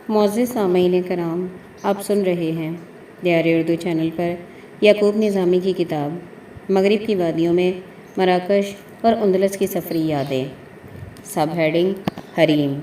معزز سامعین کرام، آپ سن رہے ہیں دیار اردو چینل پر یعقوب نظامی کی کتاب مغرب کی وادیوں میں مراکش اور اندلس کی سفری یادیں، سب ہیڈنگ حریم۔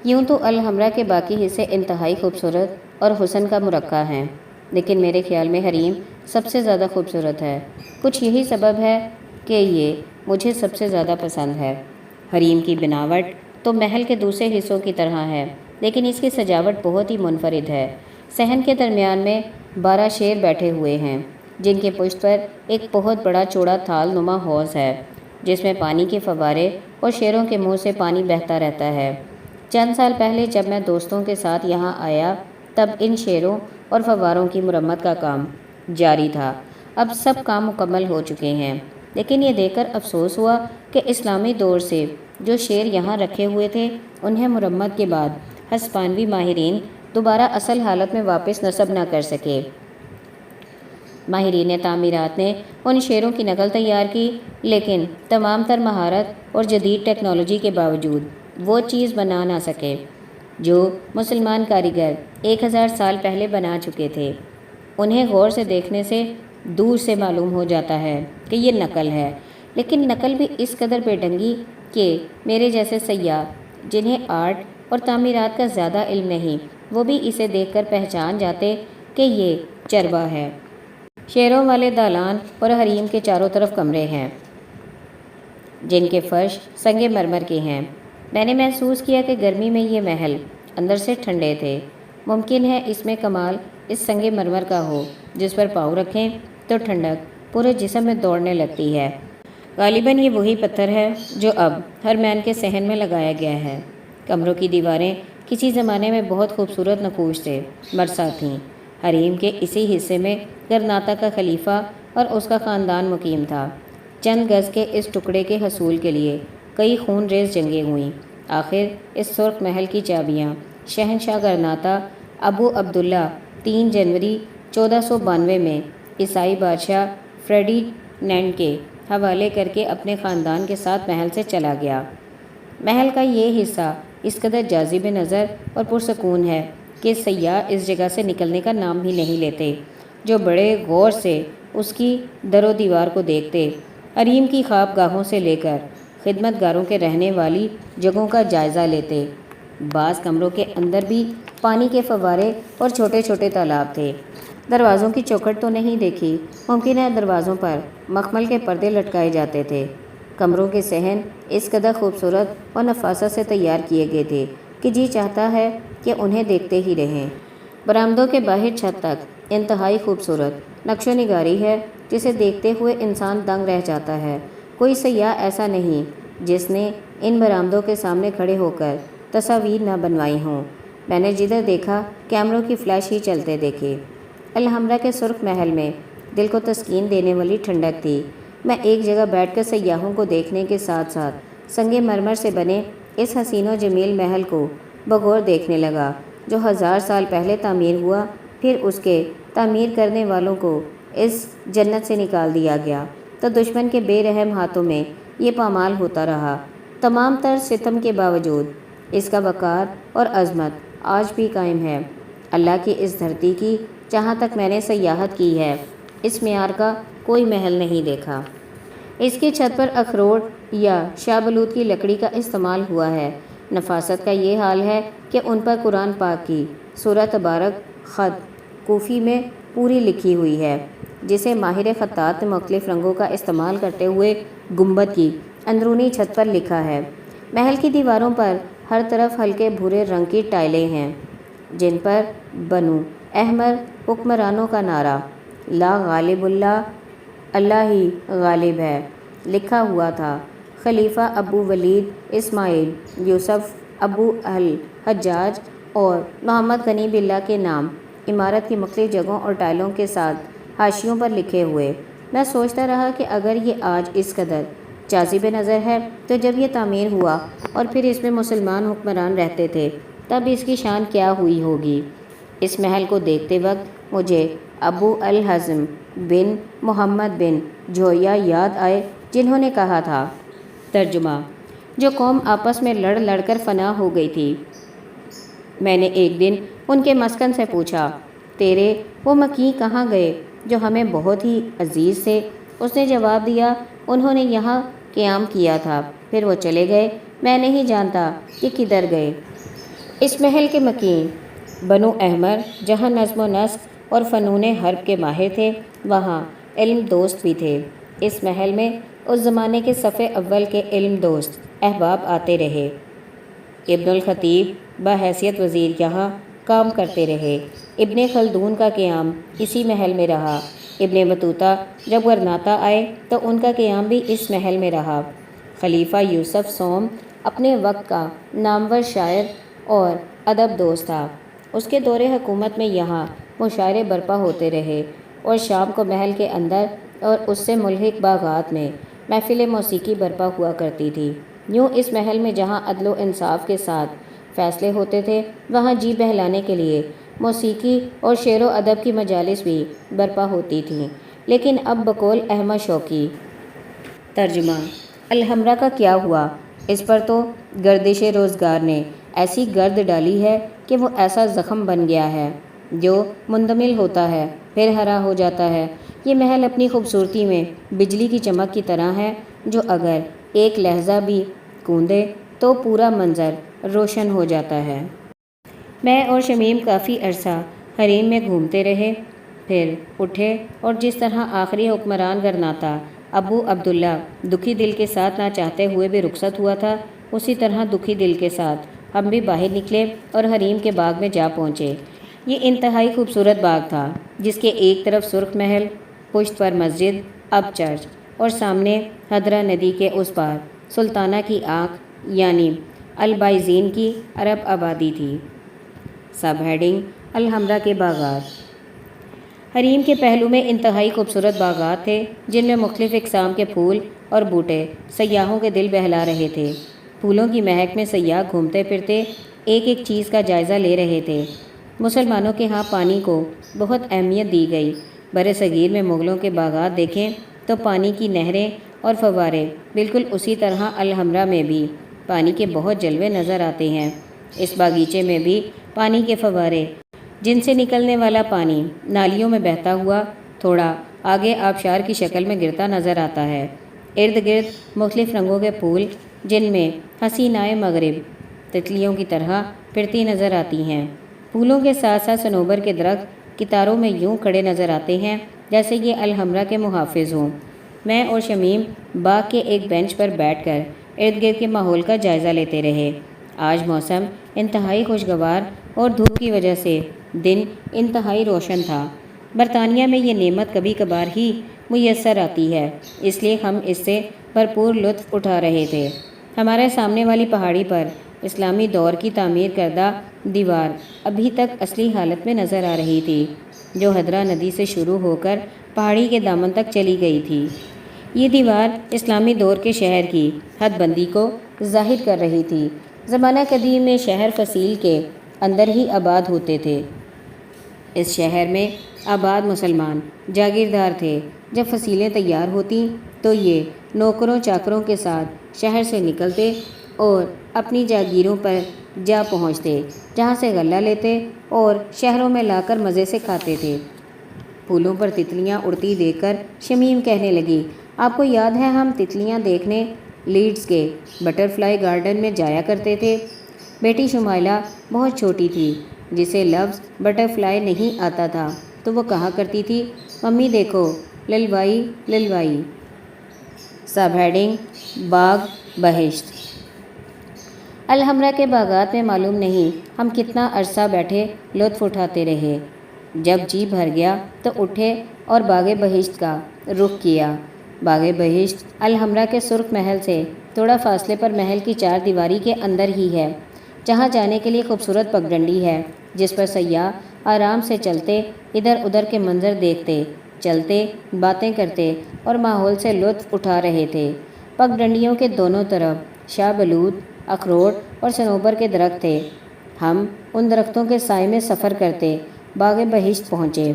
یوں تو الحمرا کے باقی حصے انتہائی خوبصورت اور حسن کا مرقع ہیں، لیکن میرے خیال میں حریم سب سے زیادہ خوبصورت ہے۔ کچھ یہی سبب ہے کہ یہ مجھے سب سے زیادہ پسند ہے۔ حریم کی بناوٹ تو محل کے دوسرے حصوں کی طرح ہے، لیکن اس کی سجاوٹ بہت ہی منفرد ہے۔ صحن کے درمیان میں 12 شیر بیٹھے ہوئے ہیں، جن کے پشت پر ایک بہت بڑا چوڑا تھال نما حوض ہے، جس میں پانی کے فوارے اور شیروں کے منہ سے پانی بہتا رہتا ہے۔ چند سال پہلے جب میں دوستوں کے ساتھ یہاں آیا تب ان شیروں اور فواروں کی مرمت کا کام جاری تھا۔ اب سب کام مکمل ہو چکے ہیں، لیکن یہ دیکھ کر افسوس ہوا کہ اسلامی دور سے جو شیر یہاں رکھے ہوئے تھے انہیں مرمت کے بعد ہسپانوی ماہرین دوبارہ اصل حالت میں واپس نصب نہ کر سکے۔ ماہرین تعمیرات نے ان شیروں کی نقل تیار کی، لیکن تمام تر مہارت اور جدید ٹیکنالوجی کے باوجود وہ چیز بنا نہ سکے جو مسلمان کاریگر 1000 سال پہلے بنا چکے تھے۔ انہیں غور سے دیکھنے سے دور سے معلوم ہو جاتا ہے کہ یہ نقل ہے، لیکن نقل بھی اس قدر بے ڈنگی کہ میرے جیسے سیاح جنہیں آرٹ اور تعمیرات کا زیادہ علم نہیں، وہ بھی اسے دیکھ کر پہچان جاتے کہ یہ چربا ہے۔ شیروں والے دالان اور حریم کے چاروں طرف کمرے ہیں، جن کے فرش سنگ مرمر کے ہیں۔ میں نے محسوس کیا کہ گرمی میں یہ محل اندر سے ٹھنڈے تھے۔ ممکن ہے اس میں کمال اس سنگ مرمر کا ہو جس پر پاؤں رکھیں تو ٹھنڈک پورے جسم میں دوڑنے لگتی ہے۔ غالباً یہ وہی پتھر ہے جو اب ہرمین کے صحن میں لگایا گیا ہے۔ کمروں کی دیواریں کسی زمانے میں بہت خوبصورت نقوش سے مرصع تھیں۔ حریم کے اسی حصے میں غرناطہ کا خلیفہ اور اس کا خاندان مقیم تھا۔ چند گز کے اس ٹکڑے کے حصول کے لیے کئی خون ریز جنگیں ہوئیں۔ آخر اس سرخ محل کی چابیاں شہنشاہ غرناطہ ابو عبداللہ 3 جنوری 1492 میں عیسائی بادشاہ فرڈینینڈ کے حوالے کر کے اپنے خاندان کے ساتھ محل سے چلا گیا۔ محل کا یہ حصہ اس قدر جاذب نظر اور پرسکون ہے کہ سیاح اس جگہ سے نکلنے کا نام ہی نہیں لیتے، جو بڑے غور سے اس کی در و دیوار کو دیکھتے، حریم کی خواب گاہوں سے لے کر خدمت گاروں کے رہنے والی جگہوں کا جائزہ لیتے۔ بعض کمروں کے اندر بھی پانی کے فوارے اور چھوٹے چھوٹے تالاب تھے۔ دروازوں کی چوکھٹ تو نہیں دیکھی، ممکن ہے دروازوں پر مخمل کے پردے لٹکائے جاتے تھے۔ کمروں کے صحن اس قدر خوبصورت اور نفاست سے تیار کیے گئے تھے کہ جی چاہتا ہے کہ انہیں دیکھتے ہی رہیں۔ برآمدوں کے باہر چھت تک انتہائی خوبصورت نقش و نگاری ہے جسے دیکھتے ہوئے انسان دنگ رہ جاتا ہے۔ کوئی سیاح ایسا نہیں جس نے ان برآمدوں کے سامنے کھڑے ہو کر تصاویر نہ بنوائی ہوں۔ میں نے جدھر دیکھا کیمروں کی فلیش ہی چلتے دیکھے۔ الحمرا کے سرخ محل میں دل کو تسکین دینے والی ٹھنڈک تھی۔ میں ایک جگہ بیٹھ کر سیاحوں کو دیکھنے کے ساتھ ساتھ سنگ مرمر سے بنے اس حسین و جمیل محل کو بغور دیکھنے لگا، جو 1000 سال پہلے تعمیر ہوا، پھر اس کے تعمیر کرنے والوں کو اس جنت سے نکال دیا گیا تو دشمن کے بے رحم ہاتھوں میں یہ پامال ہوتا رہا۔ تمام تر ستم کے باوجود اس کا وقار اور عظمت آج بھی قائم ہے۔ اللہ کی اس دھرتی کی جہاں تک میں نے سیاحت کی ہے، اس معیار کا کوئی محل نہیں دیکھا۔ اس کی چھت پر اخروٹ یا شاہ بلوط کی لکڑی کا استعمال ہوا ہے۔ نفاست کا یہ حال ہے کہ ان پر قرآن پاک کی سورہ تبارک خط کوفی میں پوری لکھی ہوئی ہے، جسے ماہر خطاط نے مختلف رنگوں کا استعمال کرتے ہوئے گنبد کی اندرونی چھت پر لکھا ہے۔ محل کی دیواروں پر ہر طرف ہلکے بھورے رنگ کی ٹائلیں ہیں، جن پر بنو احمر حکمرانوں کا نعرہ لا غالب اللہ، اللہ ہی غالب ہے لکھا ہوا تھا۔ خلیفہ ابو ولید اسماعیل یوسف ابو الحجاج اور محمد غنی باللہ کے نام عمارت کی مختلف جگہوں اور ٹائلوں کے ساتھ حاشیوں پر لکھے ہوئے۔ میں سوچتا رہا کہ اگر یہ آج اس قدر جاذب نظر ہے تو جب یہ تعمیر ہوا اور پھر اس میں مسلمان حکمران رہتے تھے تب اس کی شان کیا ہوئی ہوگی۔ اس محل کو دیکھتے وقت مجھے ابو الحزم بن محمد بن جویا یاد آئے، جنہوں نے کہا تھا، ترجمہ: جو قوم آپس میں لڑ لڑ کر فنا ہو گئی تھی، میں نے ایک دن ان کے مسکن سے پوچھا، تیرے وہ مکیں کہاں گئے جو ہمیں بہت ہی عزیز تھے؟ اس نے جواب دیا، انہوں نے یہاں قیام کیا تھا، پھر وہ چلے گئے، میں نہیں جانتا کہ کدھر گئے۔ اس محل کے مکین بنو احمر، جہاں نظم و نسق اور فنون حرب کے ماہر تھے، وہاں علم دوست بھی تھے۔ اس محل میں اس زمانے کے صف اول کے علم دوست احباب آتے رہے۔ ابن الخطیب بحیثیت وزیر یہاں کام کرتے رہے۔ ابن خلدون کا قیام اسی محل میں رہا۔ ابن بطوطہ جب غرناطہ آئے تو ان کا قیام بھی اس محل میں رہا۔ خلیفہ یوسف سوم اپنے وقت کا نامور شاعر اور ادب دوست تھا۔ اس کے دور حکومت میں یہاں مشاعرے برپا ہوتے رہے اور شام کو محل کے اندر اور اس سے ملحق باغات میں محفل موسیقی برپا ہوا کرتی تھی۔ یوں اس محل میں جہاں عدل و انصاف کے ساتھ فیصلے ہوتے تھے، وہاں جی بہلانے کے لیے موسیقی اور شعر و ادب کی مجالس بھی برپا ہوتی تھیں۔ لیکن اب بقول احمد شوقی، ترجمہ: الحمرا کا کیا ہوا؟ اس پر تو گردش روزگار نے ایسی گرد ڈالی ہے کہ وہ ایسا زخم بن گیا ہے جو مندمل ہوتا ہے پھر ہرا ہو جاتا ہے۔ یہ محل اپنی خوبصورتی میں بجلی کی چمک کی طرح ہے، جو اگر ایک لہجہ بھی کوندے تو پورا منظر روشن ہو جاتا ہے۔ میں اور شمیم کافی عرصہ حریم میں گھومتے رہے، پھر اٹھے اور جس طرح آخری حکمران غرناطہ ابو عبداللہ دکھی دل کے ساتھ نہ چاہتے ہوئے بھی رخصت ہوا تھا، اسی طرح دکھی دل کے ساتھ ہم بھی باہر نکلے اور حریم کے باغ میں جا پہنچے۔ یہ انتہائی خوبصورت باغ تھا، جس کے ایک طرف سرخ محل، پشت پر مسجد، اب چرچ، اور سامنے ہدرا ندی کے اس پار سلطانہ کی آنکھ یعنی البائزین کی عرب آبادی تھی۔ سب ہیڈنگ: الحمرا کے باغات۔ حریم کے پہلو میں انتہائی خوبصورت باغات تھے، جن میں مختلف اقسام کے پھول اور بوٹے سیاحوں کے دل بہلا رہے تھے۔ پھولوں کی مہک میں سیاح گھومتے پھرتے ایک ایک چیز کا جائزہ لے رہے تھے۔ مسلمانوں کے ہاں پانی کو بہت اہمیت دی گئی۔ برصغیر میں مغلوں کے باغات دیکھیں تو پانی کی نہریں اور فوارے بالکل اسی طرح الحمرا میں بھی پانی کے بہت جلوے نظر آتے ہیں۔ اس باغیچے میں بھی پانی کے فوارے، جن سے نکلنے والا پانی نالیوں میں بہتا ہوا تھوڑا آگے آبشار کی شکل میں گرتا نظر آتا ہے۔ ارد گرد مختلف رنگوں کے پھول، جن میں حسینائے مغرب تتلیوں کی طرح پھرتی نظر آتی ہیں۔ پھولوں کے ساتھ ساتھ صنوبر کے درخت کتاروں میں یوں کھڑے نظر آتے ہیں جیسے یہ الحمرا کے محافظ ہوں۔ میں اور شمیم باغ کے ایک بینچ پر بیٹھ کر ارد گرد کے ماحول کا جائزہ لیتے رہے۔ آج موسم انتہائی خوشگوار اور دھوپ کی وجہ سے دن انتہائی روشن تھا۔ برطانیہ میں یہ نعمت کبھی کبھار ہی میسر آتی ہے، اس لیے ہم اس سے بھرپور لطف اٹھا رہے تھے۔ ہمارے سامنے والی پہاڑی پر اسلامی دور کی تعمیر کردہ دیوار ابھی تک اصلی حالت میں نظر آ رہی تھی، جو ہدرا ندی سے شروع ہو کر پہاڑی کے دامن تک چلی گئی تھی۔ یہ دیوار اسلامی دور کے شہر کی حد بندی کو ظاہر کر رہی تھی۔ زمانہ قدیم میں شہر فصیل کے اندر ہی آباد ہوتے تھے۔ اس شہر میں آباد مسلمان جاگیردار تھے۔ جب فصیلیں تیار ہوتیں تو یہ نوکروں چاکروں کے ساتھ شہر سے نکلتے اور اپنی جاگیروں پر جا پہنچتے، جہاں سے غلہ لیتے اور شہروں میں لا کر مزے سے کھاتے تھے۔ پھولوں پر تتلیاں اڑتی دیکھ کر شمیم کہنے لگی، آپ کو یاد ہے ہم تتلیاں دیکھنے لیڈز کے بٹر فلائی گارڈن میں جایا کرتے تھے؟ بیٹی شمائلہ بہت چھوٹی تھی، جسے لفظ بٹر فلائی نہیں آتا تھا، تو وہ کہا کرتی تھی، ممی دیکھو للوائی للوائی۔ سب ہیڈنگ: باغ بہشت۔ الحمرا کے باغات میں معلوم نہیں ہم کتنا عرصہ بیٹھے لطف اٹھاتے رہے۔ جب جی بھر گیا تو اٹھے اور باغ بہشت کا رخ کیا۔ باغ بہشت الحمرا کے سرخ محل سے تھوڑا فاصلے پر محل کی چار دیواری کے اندر ہی ہے، جہاں جانے کے لیے خوبصورت پگڈنڈی ہے، جس پر سیاح آرام سے چلتے، ادھر ادھر کے منظر دیکھتے، چلتے، باتیں کرتے اور ماحول سے لطف اٹھا رہے تھے۔ پگڈنڈیوں کے دونوں طرف شاہ بلوط، اخروٹ اور صنوبر کے درخت تھے۔ ہم ان درختوں کے سائے میں سفر کرتے باغ بہشت پہنچے۔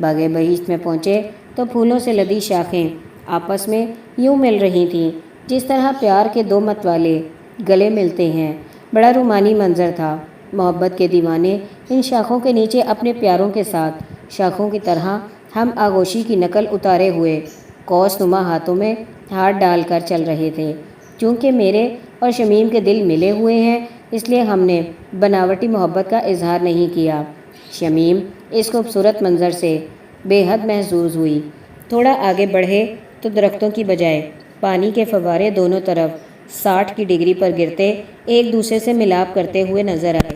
باغ بہشت میں پہنچے تو پھولوں سے لدی شاخیں آپس میں یوں مل رہی تھیں جس طرح پیار کے دو متوالے گلے ملتے ہیں۔ بڑا رومانی منظر تھا۔ محبت کے دیوانے ان شاخوں کے نیچے اپنے پیاروں کے ساتھ شاخوں کی طرح ہم آغوشی کی نقل اتارے ہوئے قوس نما ہاتھوں میں ہاتھ ڈال کر چل رہے تھے۔ چونکہ میرے اور شمیم کے دل ملے ہوئے ہیں اس لیے ہم نے بناوٹی محبت کا اظہار نہیں کیا۔ شمیم اس خوبصورت منظر سے بے حد محظوظ ہوئی۔ تھوڑا آگے بڑھے تو درختوں کی بجائے پانی کے فوارے دونوں طرف 60 کی ڈگری پر گرتے ایک دوسرے سے ملاپ کرتے ہوئے نظر آئے۔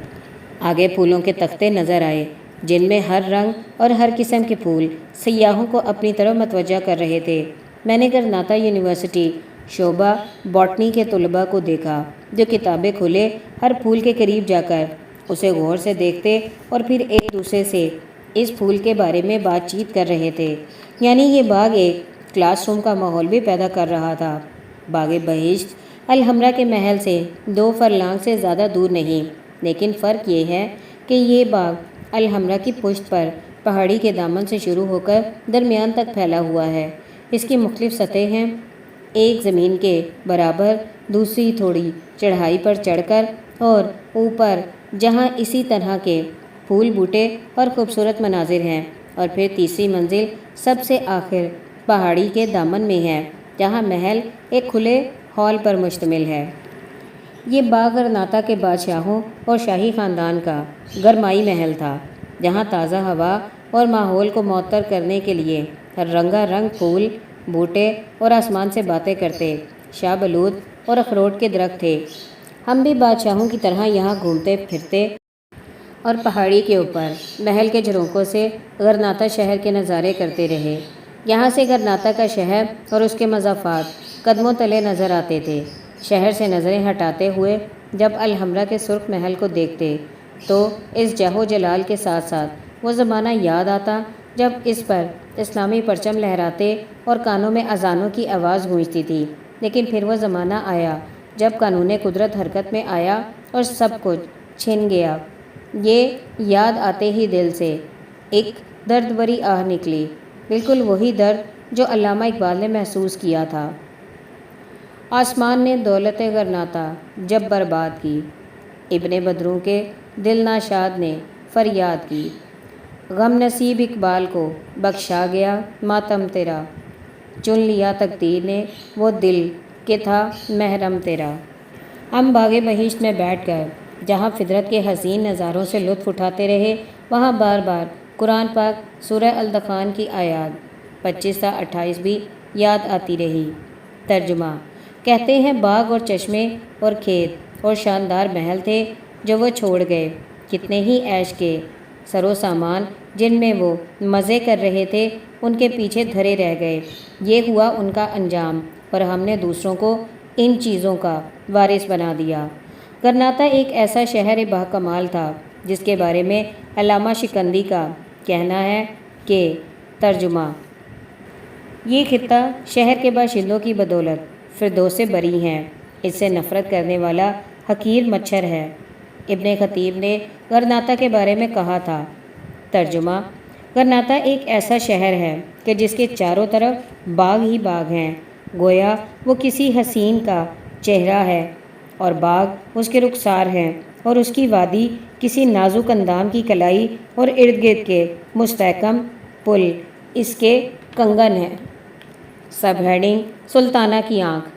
آگے پھولوں کے تختے نظر آئے جن میں ہر رنگ اور ہر قسم کے پھول سیاحوں کو اپنی طرف متوجہ کر رہے تھے۔ میں نے گرناتا یونیورسٹی شعبہ باٹنی کے طلباء کو دیکھا جو کتابیں کھولے ہر پھول کے قریب جا کر اسے غور سے دیکھتے اور پھر ایک دوسرے سے اس پھول کے بارے میں بات چیت کر رہے تھے۔ یعنی یہ باغ ایک کلاس روم کا ماحول بھی پیدا کر رہا تھا۔ باغ بہشت الحمرا کے محل سے 2 فرلانگ سے زیادہ دور نہیں، لیکن فرق یہ ہے کہ یہ باغ الحمرا کی پشت پر پہاڑی کے دامن سے شروع ہو کر درمیان تک پھیلا ہوا ہے۔ اس کی مختلف سطح ہیں، ایک زمین کے برابر، دوسری تھوڑی چڑھائی پر چڑھ کر، اور اوپر جہاں اسی طرح کے پھول بوٹے اور خوبصورت مناظر ہیں، اور پھر تیسری منزل سب سے آخر پہاڑی کے دامن میں ہے جہاں محل ایک کھلے ہال پر مشتمل ہے۔ یہ باغ غرناطہ کے بادشاہوں اور شاہی خاندان کا گرمائی محل تھا جہاں تازہ ہوا اور ماحول کو معطر کرنے کے لیے رنگا رنگ پھول، بوٹے اور آسمان سے باتیں کرتے شاہ بلوط اور اخروٹ کے درخت تھے۔ ہم بھی بادشاہوں کی طرح یہاں گھومتے پھرتے اور پہاڑی کے اوپر محل کے جھروکوں سے غرناطہ شہر کے نظارے کرتے رہے۔ یہاں سے غرناطہ کا شہر اور اس کے مضافات قدموں تلے نظر آتے تھے۔ شہر سے نظریں ہٹاتے ہوئے جب الحمرا کے سرخ محل کو دیکھتے تو اس جاہ و جلال کے ساتھ ساتھ وہ زمانہ یاد آتا جب اس پر اسلامی پرچم لہراتے اور کانوں میں اذانوں کی آواز گونجتی تھی۔ لیکن پھر وہ زمانہ آیا جب قانون قدرت حرکت میں آیا اور سب کچھ چھن گیا۔ یہ یاد آتے ہی دل سے ایک درد بھری آہ نکلی، بالکل وہی درد جو علامہ اقبال نے محسوس کیا تھا۔ آسمان نے دولت غرناطہ جب برباد کی، ابن بدروں کے دل ناشاد نے فریاد کی، غم نصیب اقبال کو بخشا گیا ماتم تیرا، چن لیا تقدیر نے وہ دل کہ تھا محرم تیرا۔ ہم باغ بہشت میں بیٹھ کر جہاں فطرت کے حسین نظاروں سے لطف اٹھاتے رہے وہاں بار بار قرآن پاک سورہ الدخان کی آیات 25 تا 28 بھی یاد آتی رہی۔ ترجمہ: کہتے ہیں باغ اور چشمے اور کھیت اور شاندار محل تھے جو وہ چھوڑ گئے، کتنے ہی عیش کے سر و سامان جن میں وہ مزے کر رہے تھے ان کے پیچھے دھرے رہ گئے۔ یہ ہوا ان کا انجام اور ہم نے دوسروں کو ان چیزوں کا وارث بنا دیا۔ غرناطہ ایک ایسا شہر باکمال تھا جس کے بارے میں علامہ شکندی کا کہنا ہے کہ ترجمہ: یہ خطہ شہر کے باشندوں کی بدولت فردوس سے بری ہیں، اس سے نفرت کرنے والا حقیر مچھر ہے۔ ابن خطیب نے غرناطہ کے بارے میں کہا تھا۔ ترجمہ: غرناطہ ایک ایسا شہر ہے کہ جس کے چاروں طرف باغ ہی باغ ہیں، گویا وہ کسی حسین کا چہرہ ہے، اور باغ اس کے رخسار ہیں اور اس کی وادی کسی نازک اندام کی کلائی اور ارد گرد کے مستحکم پل اس کے کنگن ہیں۔ سب ہیڈنگ: سلطانہ کی آنکھ۔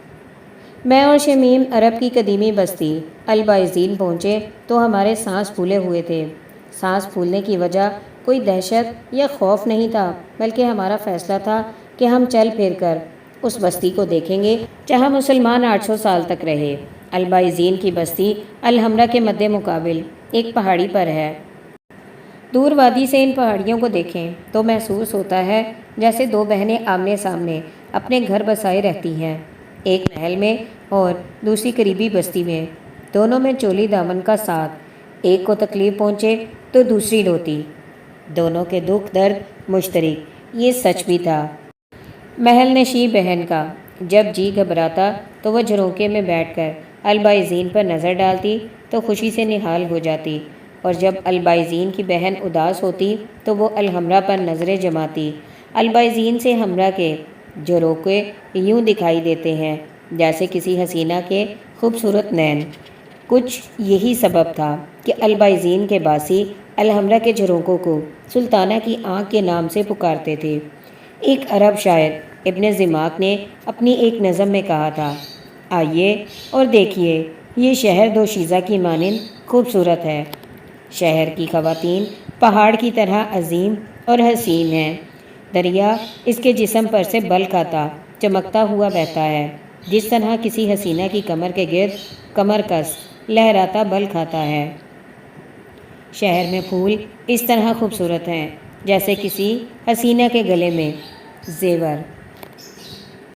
میں اور شمیم عرب کی قدیمی بستی البائزین پہنچے تو ہمارے سانس پھولے ہوئے تھے۔ سانس پھولنے کی وجہ کوئی دہشت یا خوف نہیں تھا، بلکہ ہمارا فیصلہ تھا کہ ہم چل پھر کر اس بستی کو دیکھیں گے جہاں مسلمان 800 سال تک رہے۔ البائزین کی بستی الحمرا کے مد مقابل ایک پہاڑی پر ہے۔ دور وادی سے ان پہاڑیوں کو دیکھیں تو محسوس ہوتا ہے جیسے 2 بہنیں آمنے سامنے اپنے گھر بسائے رہتی ہیں، ایک محل میں اور دوسری قریبی بستی میں، دونوں میں چولی دامن کا ساتھ، ایک کو تکلیف پہنچے تو دوسری روتی، دونوں کے دکھ درد مشترک۔ یہ سچ بھی تھا۔ محل نشیں بہن کا جب جی گھبراتا تو وہ جھروکے میں بیٹھ کر البائزین پر نظر ڈالتی تو خوشی سے نہال ہو جاتی، اور جب البائزین کی بہن اداس ہوتی تو وہ الحمرا پر نظریں جماتی۔ البائزین سے حمرا کے جھروکے یوں دکھائی دیتے ہیں جیسے کسی حسینہ کے خوبصورت نین۔ کچھ یہی سبب تھا کہ البائزین کے باسی الحمرا کے جھروکوں کو سلطانہ کی آنکھ کے نام سے پکارتے تھے۔ ایک عرب شاعر ابن زماک نے اپنی ایک نظم میں کہا تھا، آئیے اور دیکھیے، یہ شہر دوشیزہ کی مانند خوبصورت ہے۔ شہر کی خواتین پہاڑ کی طرح عظیم اور حسین ہیں۔ دریا اس کے جسم پر سے بل کھاتا چمکتا ہوا بہتا ہے، جس طرح کسی حسینہ کی کمر کے گرد کمر کس لہراتا بل کھاتا ہے۔ شہر میں پھول اس طرح خوبصورت ہیں جیسے کسی حسینہ کے گلے میں زیور۔